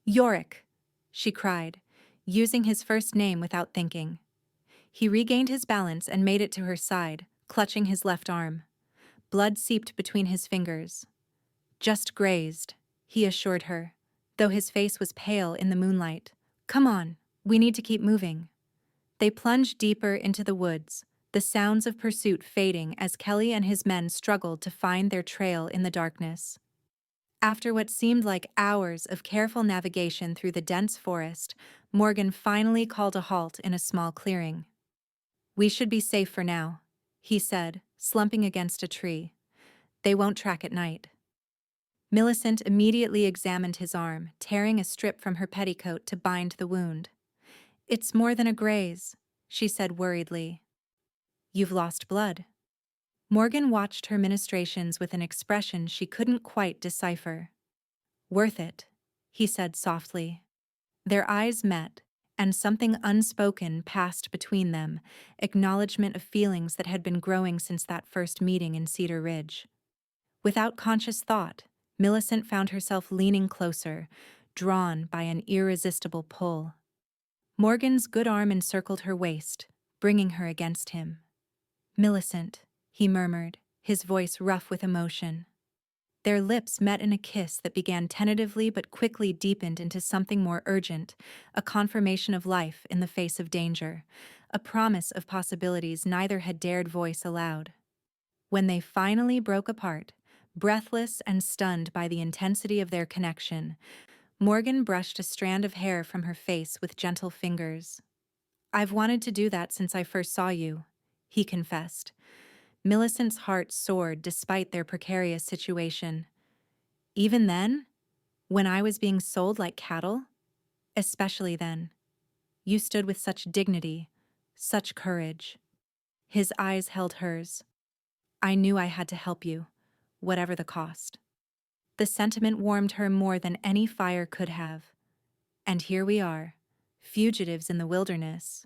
"Yorick!" she cried, using his first name without thinking. He regained his balance and made it to her side, clutching his left arm. Blood seeped between his fingers. "Just grazed," he assured her, though his face was pale in the moonlight. "Come on, we need to keep moving." They plunged deeper into the woods, the sounds of pursuit fading as Kelly and his men struggled to find their trail in the darkness. After what seemed like hours of careful navigation through the dense forest, Morgan finally called a halt in a small clearing. "We should be safe for now," he said, slumping against a tree. "They won't track at night." Millicent immediately examined his arm, tearing a strip from her petticoat to bind the wound. "It's more than a graze," she said worriedly. "You've lost blood." Morgan watched her ministrations with an expression she couldn't quite decipher. "Worth it," he said softly. Their eyes met, and something unspoken passed between them, acknowledgement of feelings that had been growing since that first meeting in Cedar Ridge. Without conscious thought, Millicent found herself leaning closer, drawn by an irresistible pull. Morgan's good arm encircled her waist, bringing her against him. "Millicent," he murmured, his voice rough with emotion. Their lips met in a kiss that began tentatively but quickly deepened into something more urgent, a confirmation of life in the face of danger, a promise of possibilities neither had dared voice aloud. When they finally broke apart, breathless and stunned by the intensity of their connection, Morgan brushed a strand of hair from her face with gentle fingers. "I've wanted to do that since I first saw you," he confessed. Millicent's heart soared despite their precarious situation. "Even then? When I was being sold like cattle? Especially then. You stood with such dignity, such courage." His eyes held hers. "I knew I had to help you, whatever the cost." The sentiment warmed her more than any fire could have. And here we are, fugitives in the wilderness.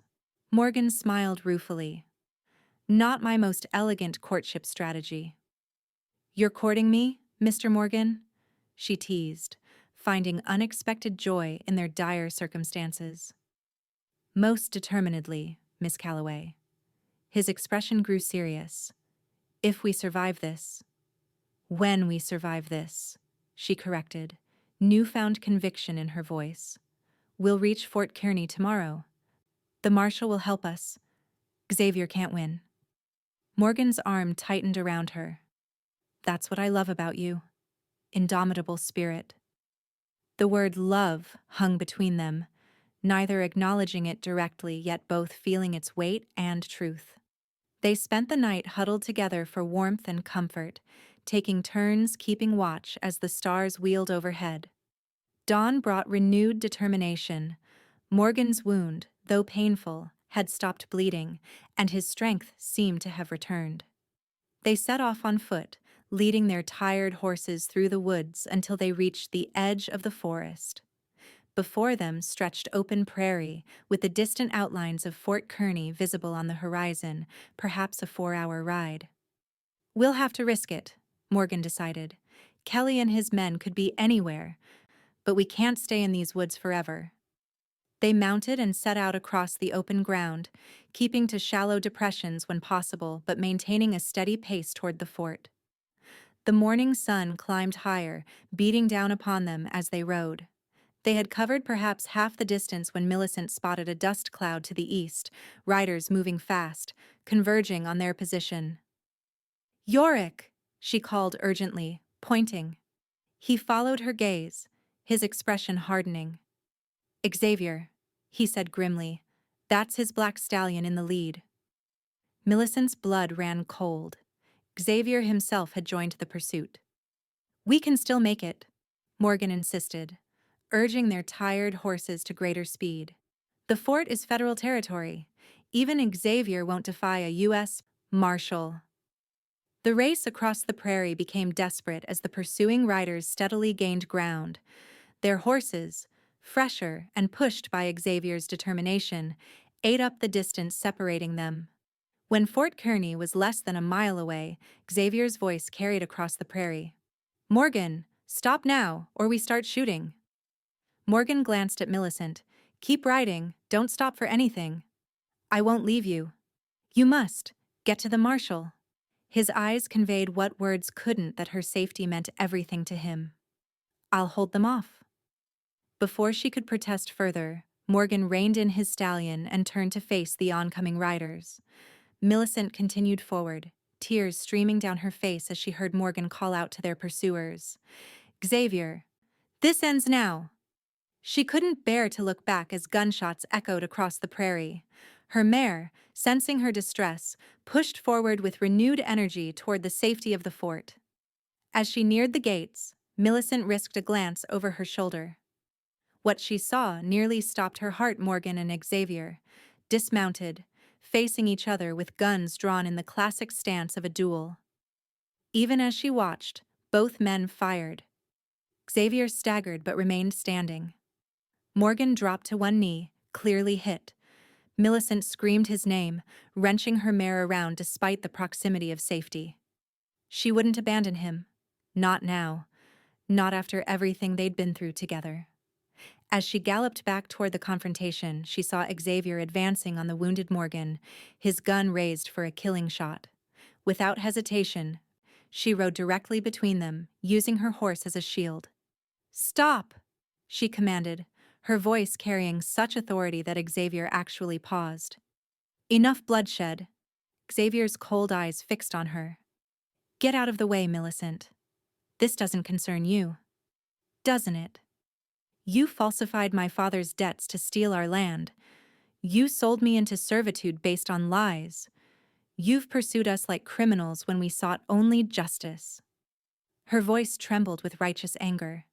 Morgan smiled ruefully. "Not my most elegant courtship strategy." "You're courting me, Mr. Morgan?" she teased, finding unexpected joy in their dire circumstances. "Most determinedly, Miss Calloway." His expression grew serious. "If we survive this." "When we survive this," she corrected, newfound conviction in her voice. "We'll reach Fort Kearney tomorrow. The marshal will help us. Xavier can't win." Morgan's arm tightened around her. "That's what I love about you. Indomitable spirit." The word love hung between them, neither acknowledging it directly yet both feeling its weight and truth. They spent the night huddled together for warmth and comfort, taking turns keeping watch as the stars wheeled overhead. Dawn brought renewed determination. Morgan's wound, though painful, had stopped bleeding, and his strength seemed to have returned. They set off on foot, leading their tired horses through the woods until they reached the edge of the forest. Before them stretched open prairie, with the distant outlines of Fort Kearney visible on the horizon, perhaps a 4-hour ride. "We'll have to risk it," Morgan decided. "Kelly and his men could be anywhere, but we can't stay in these woods forever." They mounted and set out across the open ground, keeping to shallow depressions when possible but maintaining a steady pace toward the fort. The morning sun climbed higher, beating down upon them as they rode. They had covered perhaps half the distance when Millicent spotted a dust cloud to the east, riders moving fast, converging on their position. "Yorick!" she called urgently, pointing. He followed her gaze, his expression hardening. "Xavier," he said grimly. "That's his black stallion in the lead." Millicent's blood ran cold. Xavier himself had joined the pursuit. "We can still make it," Morgan insisted, urging their tired horses to greater speed. "The fort is federal territory. Even Xavier won't defy a U.S. Marshal." The race across the prairie became desperate as the pursuing riders steadily gained ground. Their horses, fresher and pushed by Xavier's determination, ate up the distance separating them. When Fort Kearney was less than a mile away, Xavier's voice carried across the prairie. "Morgan, stop now, or we start shooting." Morgan glanced at Millicent. "Keep riding, don't stop for anything." "I won't leave you." "You must. Get to the marshal." His eyes conveyed what words couldn't, that her safety meant everything to him. "I'll hold them off." Before she could protest further, Morgan reined in his stallion and turned to face the oncoming riders. Millicent continued forward, tears streaming down her face as she heard Morgan call out to their pursuers. "Xavier, this ends now." She couldn't bear to look back as gunshots echoed across the prairie. Her mare, sensing her distress, pushed forward with renewed energy toward the safety of the fort. As she neared the gates, Millicent risked a glance over her shoulder. What she saw nearly stopped her heart. Morgan and Xavier, dismounted, facing each other with guns drawn in the classic stance of a duel. Even as she watched, both men fired. Xavier staggered but remained standing. Morgan dropped to one knee, clearly hit. Millicent screamed his name, wrenching her mare around despite the proximity of safety. She wouldn't abandon him. Not now. Not after everything they'd been through together. As she galloped back toward the confrontation, she saw Xavier advancing on the wounded Morgan, his gun raised for a killing shot. Without hesitation, she rode directly between them, using her horse as a shield. "Stop!" she commanded, her voice carrying such authority that Xavier actually paused. "Enough bloodshed." Xavier's cold eyes fixed on her. "Get out of the way, Millicent. This doesn't concern you. Doesn't it? You falsified my father's debts to steal our land. You sold me into servitude based on lies. You've pursued us like criminals when we sought only justice." Her voice trembled with righteous anger.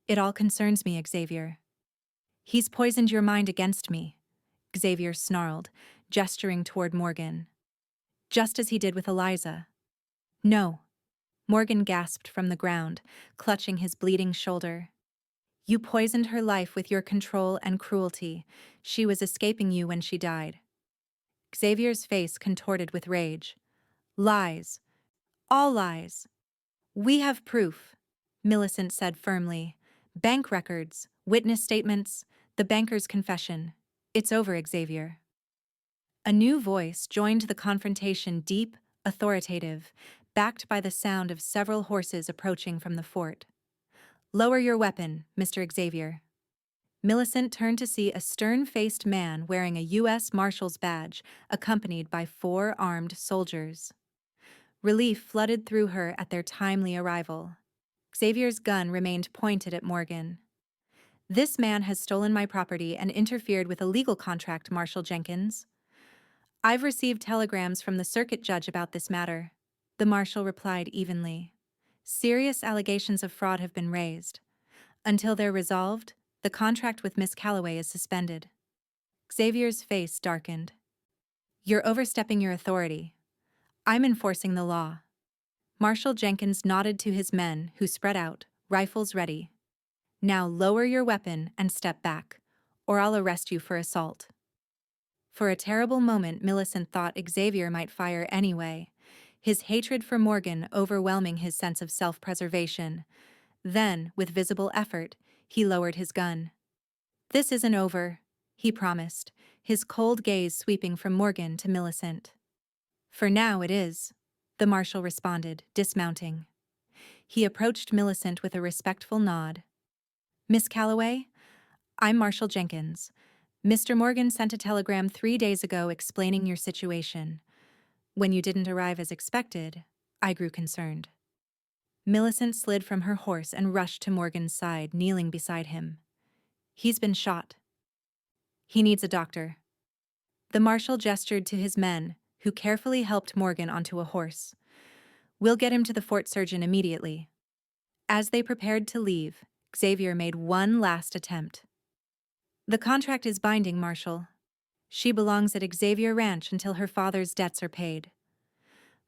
"It all concerns me, Xavier." "He's poisoned your mind against me," Xavier snarled, gesturing toward Morgan. "Just as he did with Eliza." "No." Morgan gasped from the ground, clutching his bleeding shoulder. "You poisoned her life with your control and cruelty. She was escaping you when she died." Xavier's face contorted with rage. "Lies. All lies." "We have proof," Millicent said firmly. "Bank records, witness statements, the banker's confession. It's over, Xavier." A new voice joined the confrontation, deep, authoritative, backed by the sound of several horses approaching from the fort. Lower your weapon, Mr. Xavier. Millicent turned to see a stern-faced man wearing a U.S. Marshal's badge, accompanied by 4 armed soldiers. Relief flooded through her at their timely arrival. Xavier's gun remained pointed at Morgan. This man has stolen my property and interfered with a legal contract, Marshal Jenkins. I've received telegrams from the circuit judge about this matter. The marshal replied evenly. Serious allegations of fraud have been raised. Until they're resolved, the contract with Miss Calloway is suspended. Xavier's face darkened. You're overstepping your authority. I'm enforcing the law. Marshal Jenkins nodded to his men, who spread out, rifles ready. Now lower your weapon and step back, or I'll arrest you for assault. For a terrible moment, Millicent thought Xavier might fire anyway, his hatred for Morgan overwhelming his sense of self-preservation. Then, with visible effort, he lowered his gun. This isn't over, he promised, his cold gaze sweeping from Morgan to Millicent. For now it is, the marshal responded, dismounting. He approached Millicent with a respectful nod. Miss Calloway, I'm Marshal Jenkins. Mr. Morgan sent a telegram 3 days ago explaining your situation. When you didn't arrive as expected, I grew concerned. Millicent slid from her horse and rushed to Morgan's side, kneeling beside him. He's been shot. He needs a doctor. The marshal gestured to his men, who carefully helped Morgan onto a horse. We'll get him to the fort surgeon immediately. As they prepared to leave, Xavier made one last attempt. The contract is binding, Marshal. She belongs at Xavier Ranch until her father's debts are paid.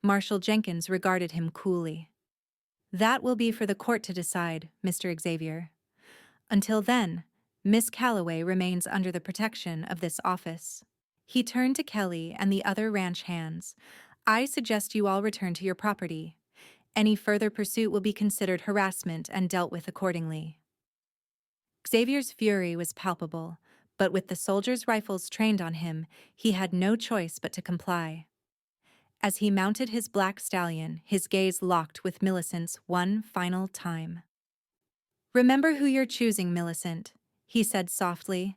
Marshal Jenkins regarded him coolly. That will be for the court to decide, Mr. Xavier. Until then, Miss Calloway remains under the protection of this office. He turned to Kelly and the other ranch hands. I suggest you all return to your property. Any further pursuit will be considered harassment and dealt with accordingly. Xavier's fury was palpable, but with the soldiers' rifles trained on him, he had no choice but to comply. As he mounted his black stallion, his gaze locked with Millicent's one final time. Remember who you're choosing, Millicent, he said softly.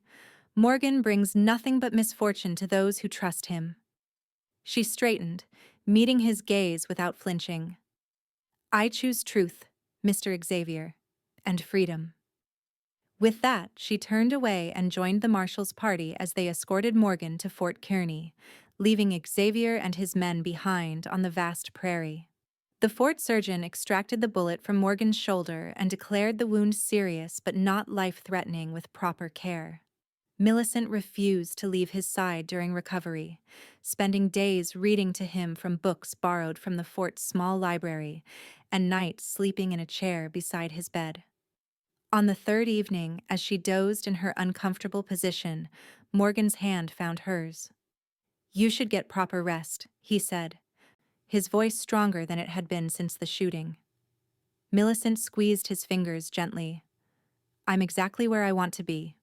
Morgan brings nothing but misfortune to those who trust him. She straightened, meeting his gaze without flinching. I choose truth, Mr. Xavier, and freedom. With that, she turned away and joined the marshal's party as they escorted Morgan to Fort Kearney, leaving Xavier and his men behind on the vast prairie. The fort surgeon extracted the bullet from Morgan's shoulder and declared the wound serious but not life-threatening with proper care. Millicent refused to leave his side during recovery, spending days reading to him from books borrowed from the fort's small library, and nights sleeping in a chair beside his bed. On the third evening, as she dozed in her uncomfortable position, Morgan's hand found hers. You should get proper rest, he said, his voice stronger than it had been since the shooting. Millicent squeezed his fingers gently. I'm exactly where I want to be.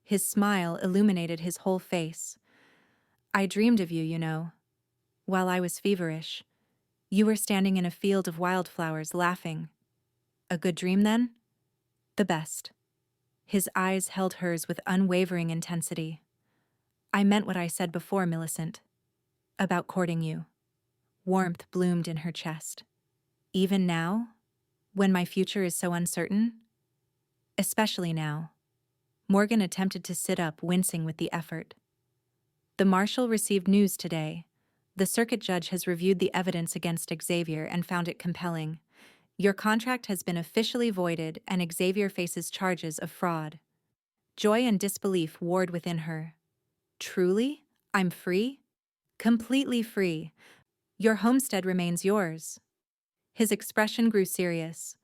His smile illuminated his whole face. I dreamed of you, you know. While I was feverish, you were standing in a field of wildflowers, laughing. A good dream, then? The best. His eyes held hers with unwavering intensity. I meant what I said before, Millicent. About courting you. Warmth bloomed in her chest. Even now, when my future is so uncertain? Especially now. Morgan attempted to sit up, wincing with the effort. The marshal received news today. The circuit judge has reviewed the evidence against Xavier and found it compelling. Your contract has been officially voided and Xavier faces charges of fraud. Joy and disbelief warred within her. Truly? I'm free? Completely free. Your homestead remains yours. His expression grew serious.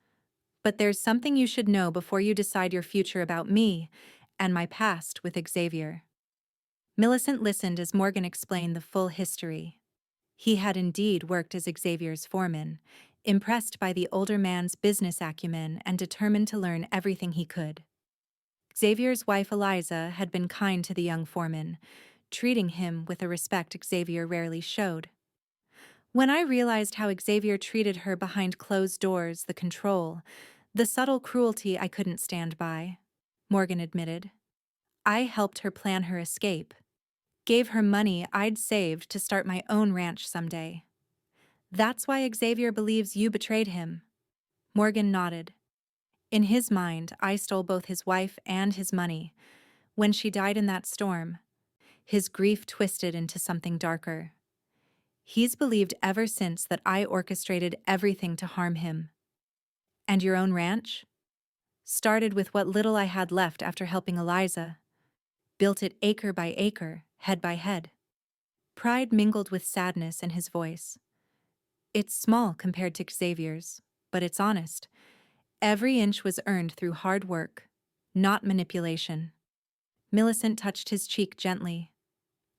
But there's something you should know before you decide your future about me and my past with Xavier. Millicent listened as Morgan explained the full history. He had indeed worked as Xavier's foreman, impressed by the older man's business acumen and determined to learn everything he could. Xavier's wife Eliza had been kind to the young foreman, treating him with a respect Xavier rarely showed. When I realized how Xavier treated her behind closed doors, the control, The subtle cruelty I couldn't stand by, Morgan admitted. I helped her plan her escape, gave her money I'd saved to start my own ranch someday. That's why Xavier believes you betrayed him. Morgan nodded. In his mind, I stole both his wife and his money. When she died in that storm, his grief twisted into something darker. He's believed ever since that I orchestrated everything to harm him. And your own ranch? Started with what little I had left after helping Eliza. Built it acre by acre, head by head. Pride mingled with sadness in his voice. It's small compared to Xavier's, but it's honest. Every inch was earned through hard work, not manipulation. Millicent touched his cheek gently.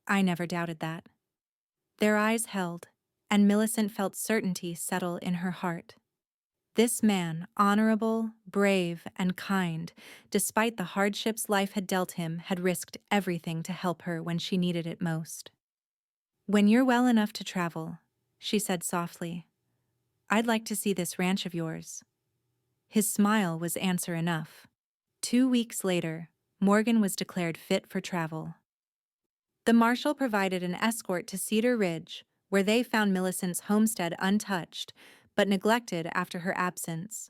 I never doubted that. Their eyes held, and Millicent felt certainty settle in her heart. This man, honorable, brave, and kind, despite the hardships life had dealt him, had risked everything to help her when she needed it most. When you're well enough to travel, she said softly, I'd like to see this ranch of yours. His smile was answer enough. 2 weeks later, Morgan was declared fit for travel. The marshal provided an escort to Cedar Ridge, where they found Millicent's homestead untouched, but neglected after her absence.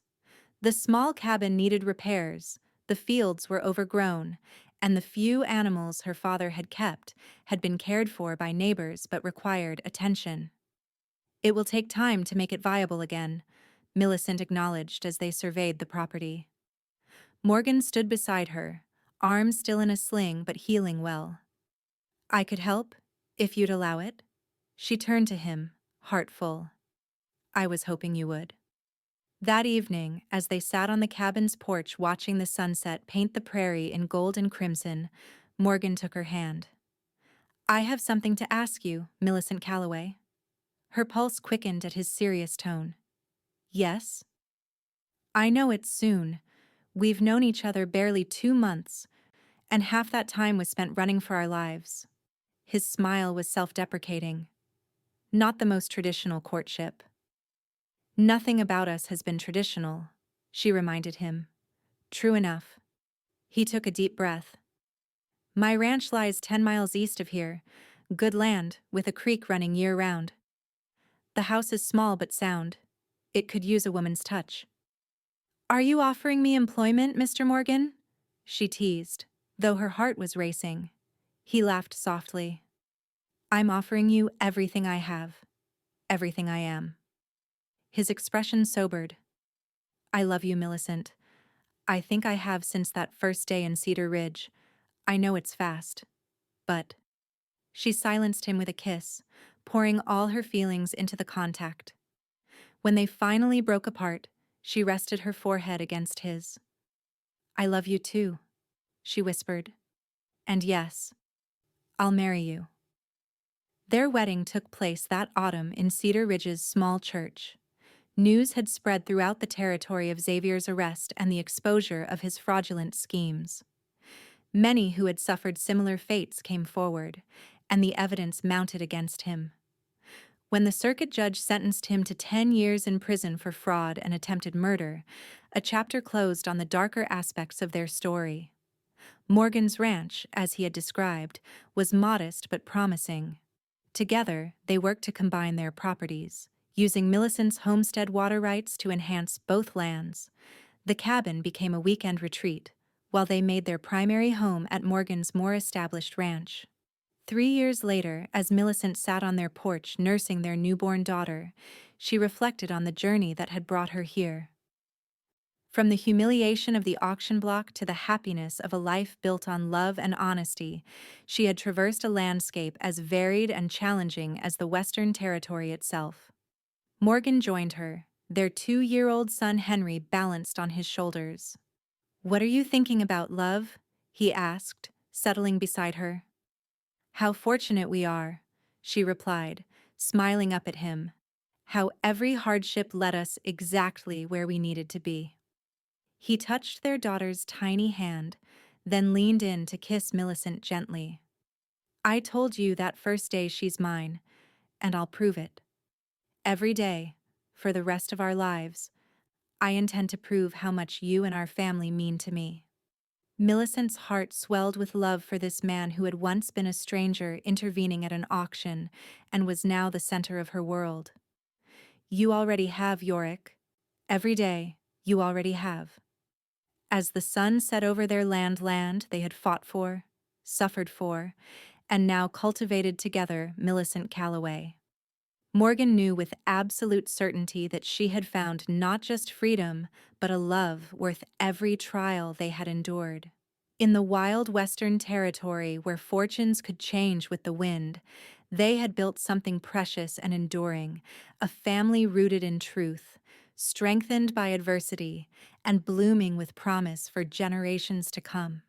The small cabin needed repairs, the fields were overgrown, and the few animals her father had kept had been cared for by neighbors but required attention. It will take time to make it viable again, Millicent acknowledged as they surveyed the property. Morgan stood beside her, arms still in a sling but healing well. I could help, if you'd allow it. She turned to him, heart full. I was hoping you would. That evening, as they sat on the cabin's porch watching the sunset paint the prairie in gold and crimson, Morgan took her hand. I have something to ask you, Millicent Calloway. Her pulse quickened at his serious tone. Yes? I know it's soon. We've known each other barely 2 months, and half that time was spent running for our lives. His smile was self-deprecating. Not the most traditional courtship. Nothing about us has been traditional, she reminded him. True enough. He took a deep breath. My ranch lies 10 miles east of here, good land with a creek running year-round. The house is small but sound. It could use a woman's touch. Are you offering me employment, Mr. Morgan? She teased, though her heart was racing. He laughed softly. I'm offering you everything I have, everything I am. His expression sobered. I love you, Millicent. I think I have since that first day in Cedar Ridge. I know it's fast, but... She silenced him with a kiss, pouring all her feelings into the contact. When they finally broke apart, she rested her forehead against his. I love you too, she whispered. And yes, I'll marry you. Their wedding took place that autumn in Cedar Ridge's small church. News had spread throughout the territory of Xavier's arrest and the exposure of his fraudulent schemes. Many who had suffered similar fates came forward, and the evidence mounted against him. When the circuit judge sentenced him to 10 years in prison for fraud and attempted murder, a chapter closed on the darker aspects of their story. Morgan's ranch, as he had described, was modest but promising. Together, they worked to combine their properties, using Millicent's homestead water rights to enhance both lands. The cabin became a weekend retreat, while they made their primary home at Morgan's more established ranch. 3 years later, as Millicent sat on their porch nursing their newborn daughter, she reflected on the journey that had brought her here. From the humiliation of the auction block to the happiness of a life built on love and honesty, she had traversed a landscape as varied and challenging as the Western Territory itself. Morgan joined her, their 2-year-old son Henry balanced on his shoulders. What are you thinking about, love? He asked, settling beside her. How fortunate we are, she replied, smiling up at him. How every hardship led us exactly where we needed to be. He touched their daughter's tiny hand, then leaned in to kiss Millicent gently. I told you that first day she's mine, and I'll prove it. Every day, for the rest of our lives, I intend to prove how much you and our family mean to me." Millicent's heart swelled with love for this man who had once been a stranger intervening at an auction and was now the center of her world. "You already have, Yorick. Every day, you already have." As the sun set over their land they had fought for, suffered for, and now cultivated together, Millicent Calloway. Morgan knew with absolute certainty that she had found not just freedom, but a love worth every trial they had endured. In the wild Western Territory where fortunes could change with the wind, they had built something precious and enduring, a family rooted in truth, strengthened by adversity, and blooming with promise for generations to come.